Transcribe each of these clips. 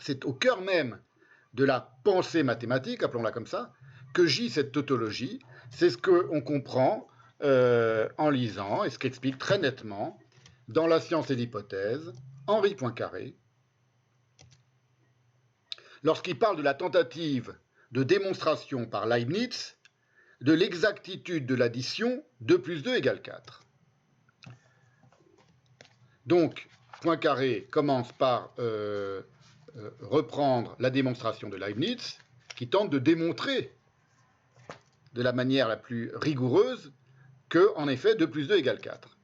c'est au cœur même de la pensée mathématique, appelons-la comme ça, que gît cette tautologie. C'est ce qu'on comprend en lisant, et ce qu'explique très nettement, dans La science et l'hypothèse, Henri Poincaré, lorsqu'il parle de la tentative de démonstration par Leibniz de l'exactitude de l'addition 2 plus 2 égale 4. Donc, Poincaré commence par reprendre la démonstration de Leibniz, qui tente de démontrer de la manière la plus rigoureuse que, en effet, 2 plus 2 égale 4.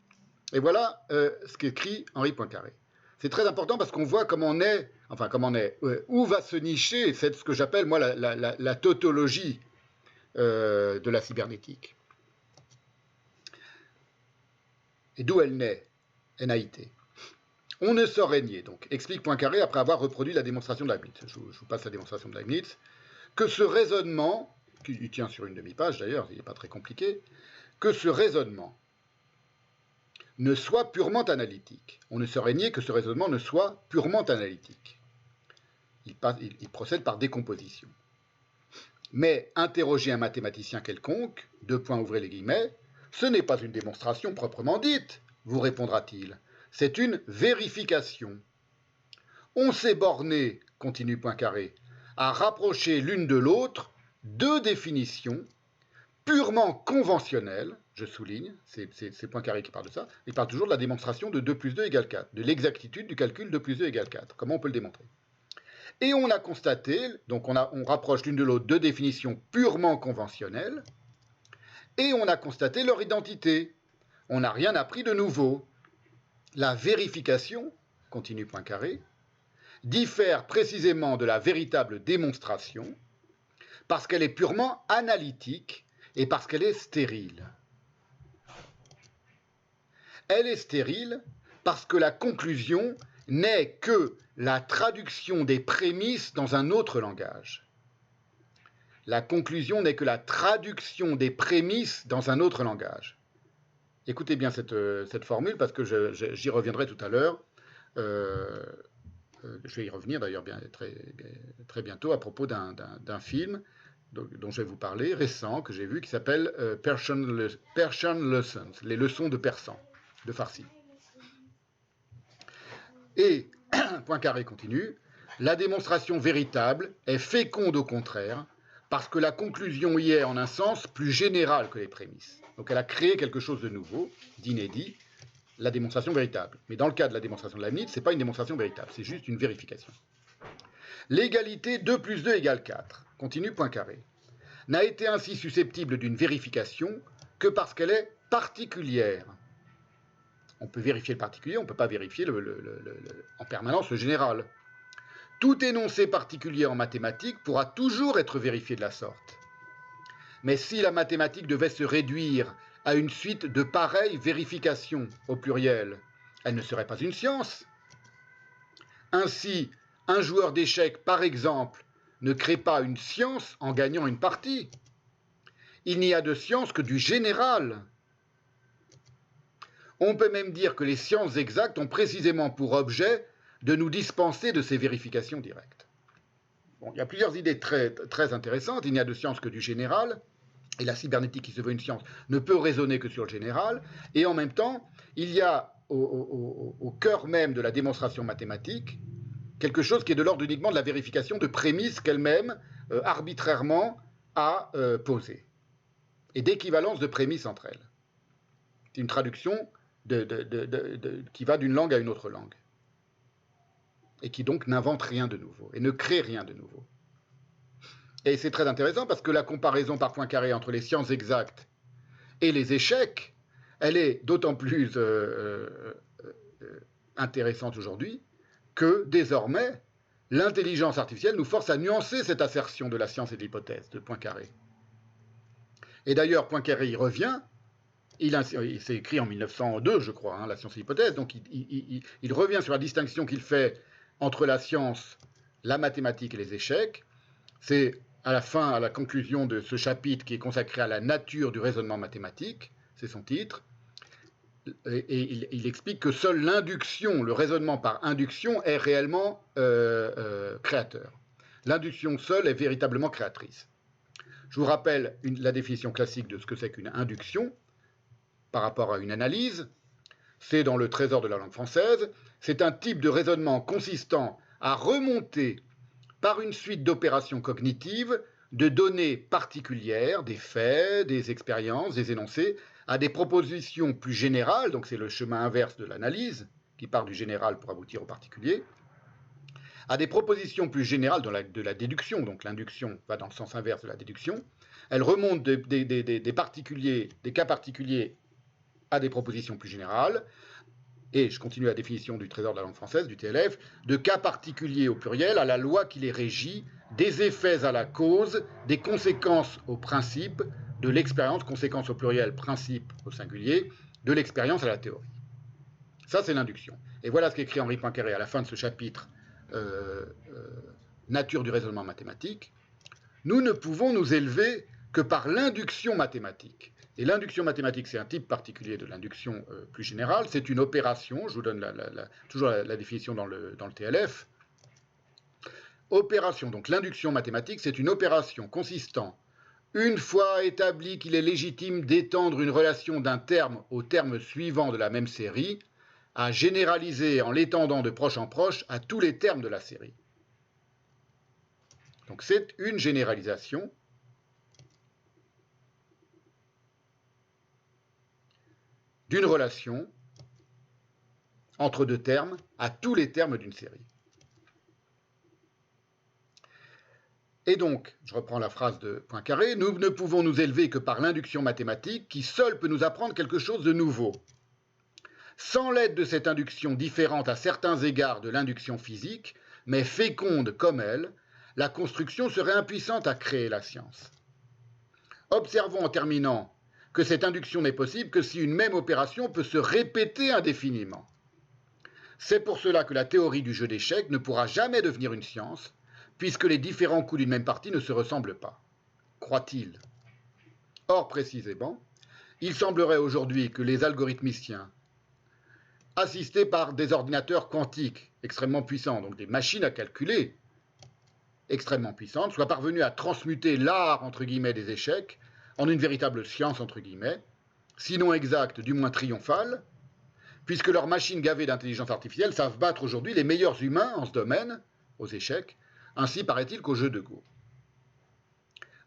Et voilà ce qu'écrit Henri Poincaré. C'est très important parce qu'on voit comment on est, où va se nicher ce que j'appelle, moi, la tautologie de la cybernétique. Et d'où elle naît, NAIT. On ne saurait nier, donc, explique Poincaré après avoir reproduit la démonstration de Leibniz. Je vous passe la démonstration de Leibniz. Que ce raisonnement, qui tient sur une demi-page d'ailleurs, il n'est pas très compliqué, que ce raisonnement ne soit purement analytique. On ne saurait nier que ce raisonnement ne soit purement analytique. Il procède par décomposition. Mais interroger un mathématicien quelconque, ouvrez les guillemets, ce n'est pas une démonstration proprement dite, vous répondra-t-il. C'est une vérification. On s'est borné, continue Poincaré, à rapprocher l'une de l'autre deux définitions purement conventionnelles, je souligne, c'est Poincaré qui parle de ça, il parle toujours de la démonstration de 2 plus 2 égale 4, de l'exactitude du calcul 2 plus 2 égale 4. Comment on peut le démontrer? Et on a constaté, donc on rapproche l'une de l'autre deux définitions purement conventionnelles, et on a constaté leur identité. On n'a rien appris de nouveau. La vérification, continue Poincaré, diffère précisément de la véritable démonstration parce qu'elle est purement analytique et parce qu'elle est stérile. Elle est stérile parce que la conclusion n'est que la traduction des prémices dans un autre langage. La conclusion n'est que la traduction des prémices dans un autre langage. Écoutez bien cette formule parce que j'y reviendrai tout à l'heure. Je vais y revenir d'ailleurs très bientôt à propos d'un film dont je vais vous parler, récent, que j'ai vu, qui s'appelle Persian Lessons, les leçons de persan, de Farsi. Et, Poincaré continue, la démonstration véritable est féconde au contraire, parce que la conclusion y est en un sens plus général que les prémices. Donc elle a créé quelque chose de nouveau, d'inédit, la démonstration véritable. Mais dans le cas de la démonstration de Leibniz, ce n'est pas une démonstration véritable, c'est juste une vérification. L'égalité 2 plus 2 égale 4, continue Poincaré, n'a été ainsi susceptible d'une vérification que parce qu'elle est particulière. On peut vérifier le particulier, on ne peut pas vérifier en permanence le général. Tout énoncé particulier en mathématiques pourra toujours être vérifié de la sorte. Mais si la mathématique devait se réduire à une suite de pareilles vérifications au pluriel, elle ne serait pas une science. Ainsi, un joueur d'échecs, par exemple, ne crée pas une science en gagnant une partie. Il n'y a de science que du général. On peut même dire que les sciences exactes ont précisément pour objet de nous dispenser de ces vérifications directes. Bon, il y a plusieurs idées très intéressantes. Il n'y a de science que du général, et la cybernétique, qui se veut une science, ne peut raisonner que sur le général, et en même temps, il y a au cœur même de la démonstration mathématique quelque chose qui est de l'ordre uniquement de la vérification de prémices qu'elle-même, arbitrairement, a posées, et d'équivalence de prémices entre elles. C'est une traduction qui va d'une langue à une autre langue, et qui donc n'invente rien de nouveau, et ne crée rien de nouveau. Et c'est très intéressant parce que la comparaison par Poincaré entre les sciences exactes et les échecs, elle est d'autant plus intéressante aujourd'hui que désormais, l'intelligence artificielle nous force à nuancer cette assertion de la science et de l'hypothèse de Poincaré. Et d'ailleurs, Poincaré y revient. Il s'est écrit en 1902, je crois, la science et l'hypothèse. Donc il revient sur la distinction qu'il fait entre la science, la mathématique et les échecs. C'est à la conclusion de ce chapitre qui est consacré à la nature du raisonnement mathématique, c'est son titre. il explique que seule l'induction, le raisonnement par induction, est réellement créateur. L'induction seule est véritablement créatrice. Je vous rappelle la définition classique de ce que c'est qu'une induction par rapport à une analyse. C'est dans le Trésor de la langue française. C'est un type de raisonnement consistant à remonter par une suite d'opérations cognitives de données particulières, des faits, des expériences, des énoncés, à des propositions plus générales, donc c'est le chemin inverse de l'analyse, qui part du général pour aboutir au particulier, à des propositions plus générales de la déduction, donc l'induction va dans le sens inverse de la déduction, elle remonte des particuliers, des cas particuliers à des propositions plus générales, et je continue la définition du Trésor de la langue française, du TLF, de cas particuliers au pluriel à la loi qui les régit, des effets à la cause, des conséquences au principe, de l'expérience, conséquences au pluriel, principe au singulier, de l'expérience à la théorie. Ça, c'est l'induction. Et voilà ce qu'écrit Henri Poincaré à la fin de ce chapitre Nature du raisonnement mathématique. Nous ne pouvons nous élever que par l'induction mathématique. Et l'induction mathématique, c'est un type particulier de l'induction plus générale. C'est une opération, je vous donne toujours la définition dans le TLF. Opération, donc l'induction mathématique, c'est une opération consistant, une fois établi qu'il est légitime d'étendre une relation d'un terme au terme suivant de la même série, à généraliser en l'étendant de proche en proche à tous les termes de la série. Donc c'est une généralisation d'une relation entre deux termes à tous les termes d'une série. Et donc, je reprends la phrase de Poincaré, nous ne pouvons nous élever que par l'induction mathématique qui seule peut nous apprendre quelque chose de nouveau. Sans l'aide de cette induction différente à certains égards de l'induction physique, mais féconde comme elle, la construction serait impuissante à créer la science. Observons en terminant que cette induction n'est possible que si une même opération peut se répéter indéfiniment. C'est pour cela que la théorie du jeu d'échecs ne pourra jamais devenir une science, puisque les différents coups d'une même partie ne se ressemblent pas, croit-il. Or, précisément, il semblerait aujourd'hui que les algorithmiciens, assistés par des ordinateurs quantiques extrêmement puissants, donc des machines à calculer extrêmement puissantes, soient parvenus à transmuter l'art, entre guillemets, des échecs en une véritable science, entre guillemets, sinon exacte, du moins triomphale, puisque leurs machines gavées d'intelligence artificielle savent battre aujourd'hui les meilleurs humains en ce domaine, aux échecs, ainsi paraît-il qu'au jeu de Go.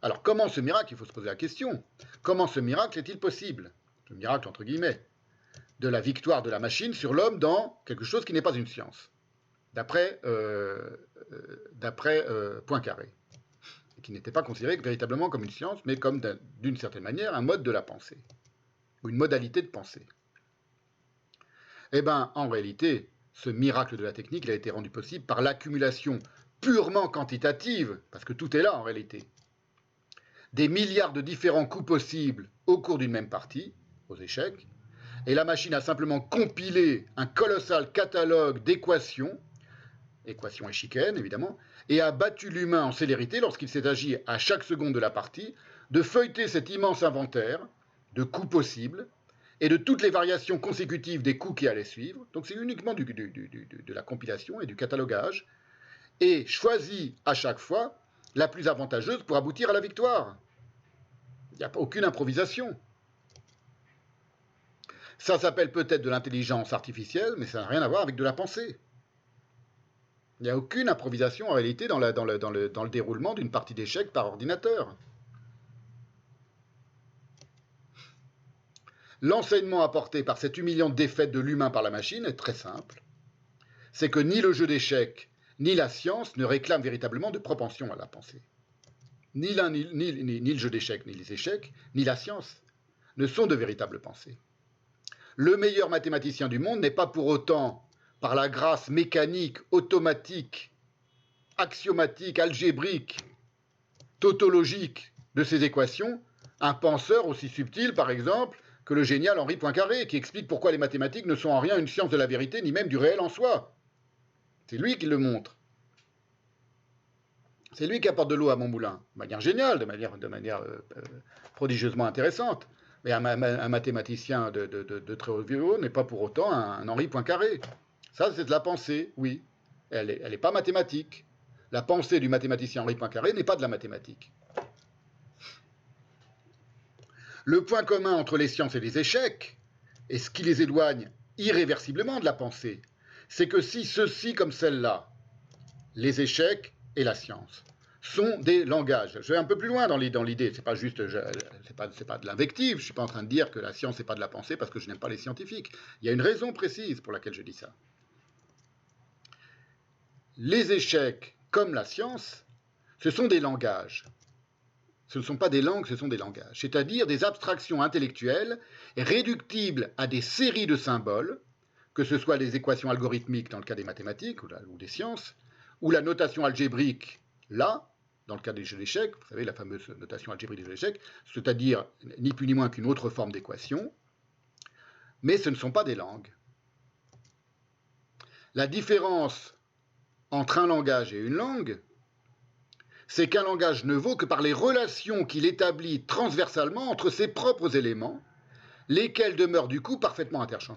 Alors comment ce miracle, il faut se poser la question, comment ce miracle est-il possible? Le miracle entre guillemets, de la victoire de la machine sur l'homme dans quelque chose qui n'est pas une science, d'après Poincaré, qui n'était pas considéré véritablement comme une science, mais comme d'une certaine manière un mode de la pensée, ou une modalité de pensée. Eh bien, en réalité, ce miracle de la technique, il a été rendu possible par l'accumulation purement quantitative, parce que tout est là en réalité, des milliards de différents coups possibles au cours d'une même partie, aux échecs, et la machine a simplement compilé un colossal catalogue d'équations, équations échiquéennes évidemment, et a battu l'humain en célérité lorsqu'il s'est agi à chaque seconde de la partie de feuilleter cet immense inventaire de coups possibles et de toutes les variations consécutives des coups qui allaient suivre. Donc c'est uniquement de la compilation et du catalogage, et choisit à chaque fois la plus avantageuse pour aboutir à la victoire. Il n'y a aucune improvisation. Ça s'appelle peut-être de l'intelligence artificielle, mais ça n'a rien à voir avec de la pensée. Il n'y a aucune improvisation en réalité dans le déroulement d'une partie d'échecs par ordinateur. L'enseignement apporté par cette humiliante défaite de l'humain par la machine est très simple. C'est que ni le jeu d'échecs, ni la science ne réclament véritablement de propension à la pensée. Ni le jeu d'échecs, ni les échecs, ni la science ne sont de véritables pensées. Le meilleur mathématicien du monde n'est pas pour autant, par la grâce mécanique, automatique, axiomatique, algébrique, tautologique de ces équations, un penseur aussi subtil, par exemple, que le génial Henri Poincaré, qui explique pourquoi les mathématiques ne sont en rien une science de la vérité, ni même du réel en soi. C'est lui qui le montre. C'est lui qui apporte de l'eau à mon moulin, de manière géniale, de manière prodigieusement intéressante. Mais un mathématicien de très haut niveau n'est pas pour autant un Henri Poincaré. Ça, c'est de la pensée, oui. Elle n'est pas mathématique. La pensée du mathématicien Henri Poincaré n'est pas de la mathématique. Le point commun entre les sciences et les échecs, et ce qui les éloigne irréversiblement de la pensée, c'est que si ceux-ci, comme celle-là, les échecs et la science, sont des langages. Je vais un peu plus loin dans l'idée, c'est pas juste, c'est pas de l'invective, je suis pas en train de dire que la science n'est pas de la pensée parce que je n'aime pas les scientifiques. Il y a une raison précise pour laquelle je dis ça. Les échecs, comme la science, ce sont des langages. Ce ne sont pas des langues, ce sont des langages. C'est-à-dire des abstractions intellectuelles réductibles à des séries de symboles, que ce soit les équations algorithmiques dans le cas des mathématiques ou des sciences, ou la notation algébrique, là, dans le cas des jeux d'échecs, vous savez, la fameuse notation algébrique des jeux d'échecs, c'est-à-dire ni plus ni moins qu'une autre forme d'équation, mais ce ne sont pas des langues. La différence entre un langage et une langue, c'est qu'un langage ne vaut que par les relations qu'il établit transversalement entre ses propres éléments, lesquels demeurent du coup parfaitement interchangeables.